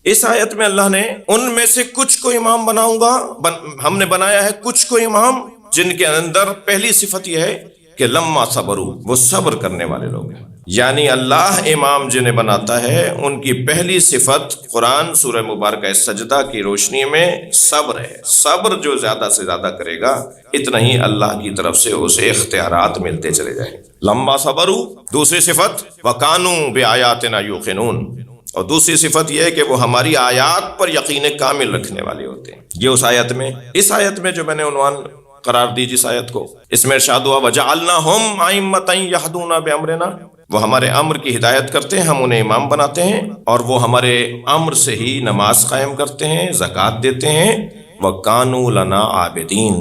اس آیت میں اللہ نے ان میں سے کچھ کو امام بناؤں گا، ہم نے بنایا ہے کچھ کو امام، جن کے اندر پہلی صفت یہ ہے کہ لما صبروا، وہ صبر کرنے والے لوگ ہیں۔ یعنی اللہ امام جنہیں بناتا ہے ان کی پہلی صفت قرآن سورہ مبارکہ سجدہ کی روشنی میں صبر ہے۔ صبر جو زیادہ سے زیادہ کرے گا اتنا ہی اللہ کی طرف سے اسے اختیارات ملتے چلے جائیں۔ لما صبروا، دوسری صفت وَكَانُوا بِآيَاتِنَا يُوقِنُونَ، اور دوسری صفت یہ ہے کہ وہ ہماری آیات پر یقین کامل رکھنے والے ہوتے ہیں۔ یہ اس آیت میں، اس آیت میں جو میں نے عنوان قرار دی جس آیت کو، اس میں ارشاد ہوا وَجَعَلْنَاهُمْ أَئِمَّةً يَهْدُونَ بِأَمْرِنَا، وہ ہمارے امر کی ہدایت کرتے ہیں، ہم انہیں امام بناتے ہیں، اور وہ ہمارے امر سے ہی نماز قائم کرتے ہیں، زکوٰۃ دیتے ہیں، وَكَانُوا لَنَا عَابِدِينَ،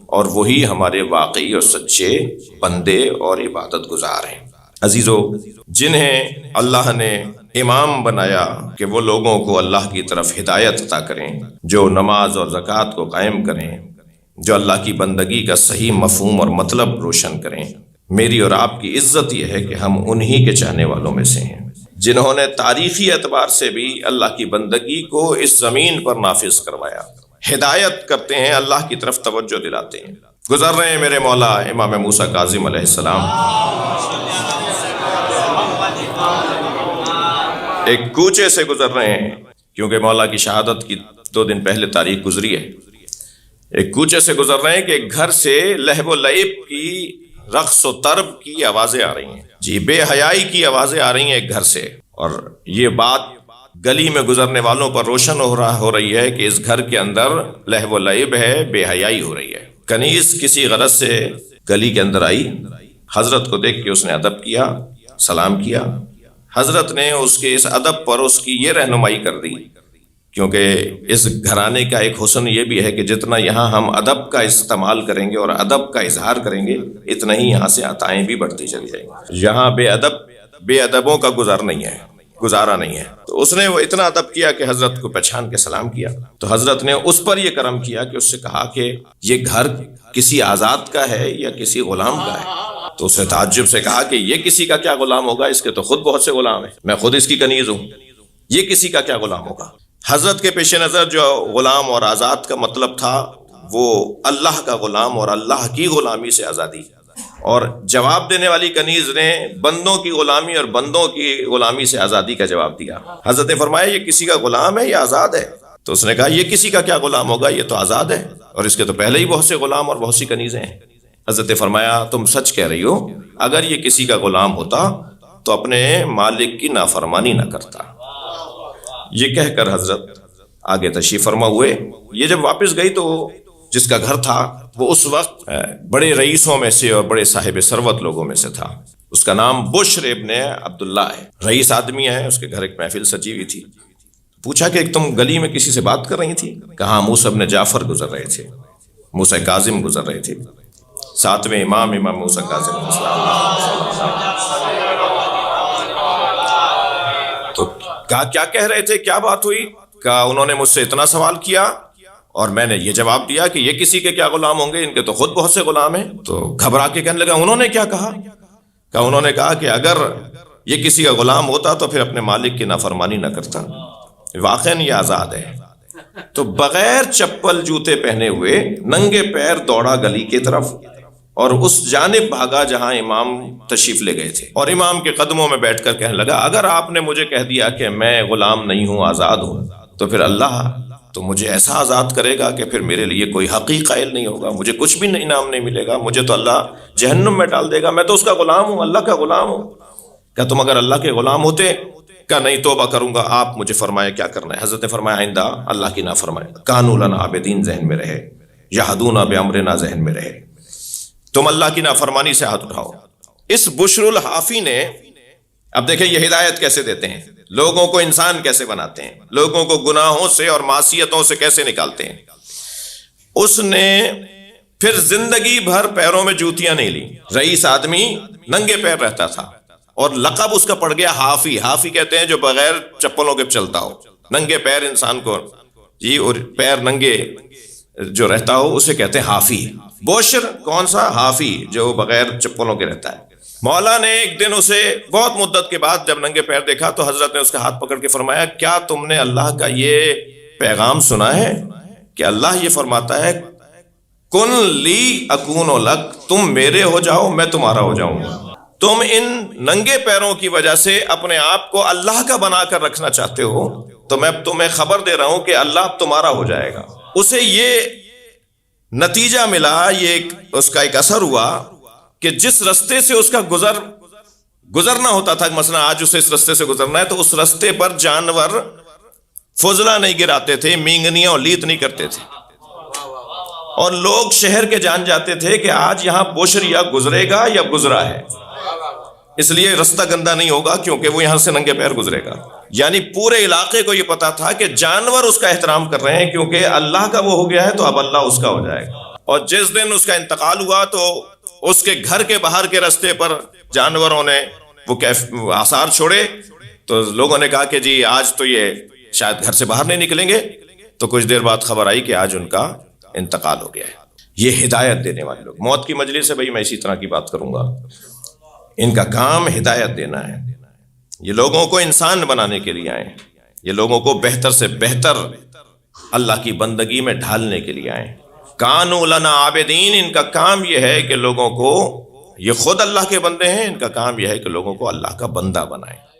اور وہی ہمارے واقعی اور سچے بندے اور عبادت گزار ہیں۔ عزیزو، جنہیں اللہ نے امام بنایا کہ وہ لوگوں کو اللہ کی طرف ہدایت عطا کریں، جو نماز اور زکوٰۃ کو قائم کریں، جو اللہ کی بندگی کا صحیح مفہوم اور مطلب روشن کریں، میری اور آپ کی عزت یہ ہے کہ ہم انہی کے چاہنے والوں میں سے ہیں، جنہوں نے تاریخی اعتبار سے بھی اللہ کی بندگی کو اس زمین پر نافذ کروایا، ہدایت کرتے ہیں، اللہ کی طرف توجہ دلاتے ہیں۔ گزر رہے ہیں میرے مولا امام موسیٰ کاظم علیہ السلام، ایک کوچے سے گزر رہے ہیں، کیونکہ مولا کی شہادت کی 2 دن پہلے تاریخ گزری ہے۔ ایک کوچے سے گزر رہے ہیں کہ ایک گھر سے لہو و لعب کی، رقص و طرب کی آوازیں آ رہی ہیں، جی بے حیائی کی آوازیں آ رہی ہیں ایک گھر سے، اور یہ بات گلی میں گزرنے والوں پر روشن ہو رہی ہے کہ اس گھر کے اندر لہو و لعب ہے، بے حیائی ہو رہی ہے۔ کنیز کسی غرض سے گلی کے اندر آئی، حضرت کو دیکھ کے اس نے ادب کیا، سلام کیا۔ حضرت نے اس کے اس ادب پر اس کی یہ رہنمائی کر دی، کیونکہ اس گھرانے کا ایک حسن یہ بھی ہے کہ جتنا یہاں ہم ادب کا استعمال کریں گے اور ادب کا اظہار کریں گے، اتنا ہی یہاں سے عطائیں بھی بڑھتی چلی جائیں گی۔ یہاں بے ادبوں کا گزارا نہیں ہے۔ تو اس نے وہ اتنا ادب کیا کہ حضرت کو پہچان کے سلام کیا، تو حضرت نے اس پر یہ کرم کیا کہ اس سے کہا کہ یہ گھر کسی آزاد کا ہے یا کسی غلام کا ہے؟ تو اس نے تعجب سے کہا کہ یہ کسی کا کیا غلام ہوگا، اس کے تو خود بہت سے غلام ہیں، میں خود اس کی کنیز ہوں، یہ کسی کا کیا غلام ہوگا؟ حضرت کے پیش نظر جو غلام اور آزاد کا مطلب تھا وہ اللہ کا غلام اور اللہ کی غلامی سے آزادی، اور جواب دینے والی کنیز نے بندوں کی غلامی اور بندوں کی غلامی سے آزادی کا جواب دیا۔ حضرت نے فرمایا یہ کسی کا غلام ہے یا آزاد ہے؟ تو اس نے کہا یہ کسی کا کیا غلام ہوگا، یہ تو آزاد ہے، اور اس کے تو پہلے ہی بہت سے غلام اور بہت سی کنیزیں ہیں۔ حضرت نے فرمایا تم سچ کہہ رہی ہو، اگر یہ کسی کا غلام ہوتا تو اپنے مالک کی نافرمانی نہ کرتا۔ یہ کہہ کر حضرت آگے تشریف فرما ہوئے۔ یہ جب واپس گئی تو جس کا گھر تھا وہ اس وقت بڑے رئیسوں میں سے اور بڑے صاحب ثروت لوگوں میں سے تھا، اس کا نام بشر ابن عبداللہ ہے، رئیس آدمی ہے، اس کے گھر ایک محفل سجی ہوئی تھی۔ پوچھا کہ تم گلی میں کسی سے بات کر رہی تھی؟ کہا موسیٰ ابن جعفر گزر رہے تھے، موسیٰ کاظم گزر رہے تھے، ساتویں امام موسیٰ کاظم علیہ السلام۔ تو کیا کہہ رہے تھے، کیا بات ہوئی؟ کہا انہوں نے مجھ سے اتنا سوال کیا اور میں نے یہ جواب دیا کہ یہ کسی کے کیا غلام ہوں گے، ان کے تو خود بہت سے غلام ہیں۔ تو گھبرا کے کہنے لگا انہوں نے کیا کہا؟ کہا انہوں نے کہا کہ اگر یہ کسی کا غلام ہوتا تو پھر اپنے مالک کی نافرمانی نہ کرتا، واقعاً یہ آزاد ہے۔ تو بغیر چپل جوتے پہنے ہوئے ننگے پیر دوڑا گلی کی طرف اور اس جانب بھاگا جہاں امام تشریف لے گئے تھے، اور امام کے قدموں میں بیٹھ کر کہنے لگا اگر آپ نے مجھے کہہ دیا کہ میں غلام نہیں ہوں، آزاد ہوں، تو پھر اللہ تو مجھے ایسا آزاد کرے گا کہ پھر میرے لیے کوئی حقیقی قائل نہیں ہوگا، مجھے کچھ بھی انعام نہیں ملے گا، مجھے تو اللہ جہنم میں ڈال دے گا، میں تو اس کا غلام ہوں، اللہ کا غلام ہوں۔ کیا تم اگر اللہ کے غلام ہوتے؟ کہا نہیں، توبہ کروں گا، آپ مجھے فرمائے کیا کرنا ہے۔ حضرت نے فرمایا آئندہ اللہ کی نافرمانی، کانوا لنا عابدین ذہن میں رہے، یہدون بامرنا ذہن میں رہے، تم اللہ کی نافرمانی سے ہاتھ اٹھاؤ۔ اس بشر الحافی نے، اب دیکھیں یہ ہدایت کیسے دیتے ہیں، لوگوں کو انسان کیسے بناتے ہیں، لوگوں کو گناہوں سے اور معصیتوں سے کیسے نکالتے ہیں۔ اس نے پھر زندگی بھر پیروں میں جوتیاں نہیں لی، رئیس آدمی ننگے پیر رہتا تھا، اور لقب اس کا پڑ گیا حافی۔ حافی کہتے ہیں جو بغیر چپلوں کے چلتا ہو، ننگے پیر انسان کو، جی، اور پیر ننگے جو رہتا ہو اسے کہتے ہیں حافی۔ بشر کون سا؟ حافی، جو بغیر چپلوں کے رہتا ہے۔ مولا نے ایک دن اسے بہت مدت کے بعد جب ننگے پیر دیکھا تو حضرت نے اس کا ہاتھ پکڑ کے فرمایا کیا تم نے اللہ کا یہ پیغام سنا ہے کہ اللہ یہ فرماتا ہے کن لی اکون لک، تم میرے ہو جاؤ میں تمہارا ہو جاؤں گا۔ تم ان ننگے پیروں کی وجہ سے اپنے آپ کو اللہ کا بنا کر رکھنا چاہتے ہو تو میں تمہیں خبر دے رہا ہوں کہ اللہ اب تمہارا ہو جائے گا۔ اسے یہ نتیجہ ملا، یہ اس کا ایک اثر ہوا کہ جس رستے سے اس کا گزرنا ہوتا تھا، مثلا آج اسے اس رستے سے گزرنا ہے تو اس رستے پر جانور فضلہ نہیں گراتے تھے، مینگنیاں اور لیت نہیں کرتے تھے، اور لوگ شہر کے جان جاتے تھے کہ آج یہاں بوشریا گزرے گا یا گزرا ہے، اس لیے رستہ گندا نہیں ہوگا کیونکہ وہ یہاں سے ننگے پیر گزرے گا۔ یعنی پورے علاقے کو یہ پتا تھا کہ جانور اس کا احترام کر رہے ہیں کیونکہ اللہ کا وہ ہو گیا ہے تو اب اللہ اس کا ہو جائے گا۔ اور جس دن اس کا انتقال ہوا تو اس کے گھر کے باہر کے رستے پر جانوروں نے وہ آثار چھوڑے، تو لوگوں نے کہا کہ جی آج تو یہ شاید گھر سے باہر نہیں نکلیں گے، تو کچھ دیر بعد خبر آئی کہ آج ان کا انتقال ہو گیا ہے۔ یہ ہدایت دینے والے لوگ، موت کی مجلس سے بھائی میں اسی طرح کی بات کروں گا، ان کا کام ہدایت دینا ہے۔ یہ لوگوں کو انسان بنانے کے لیے آئے ہیں، یہ لوگوں کو بہتر سے بہتر اللہ کی بندگی میں ڈھالنے کے لیے آئے ہیں۔ کانوا لنا عابدین، ان کا کام یہ ہے کہ لوگوں کو، یہ خود اللہ کے بندے ہیں، ان کا کام یہ ہے کہ لوگوں کو اللہ کا بندہ بنائیں۔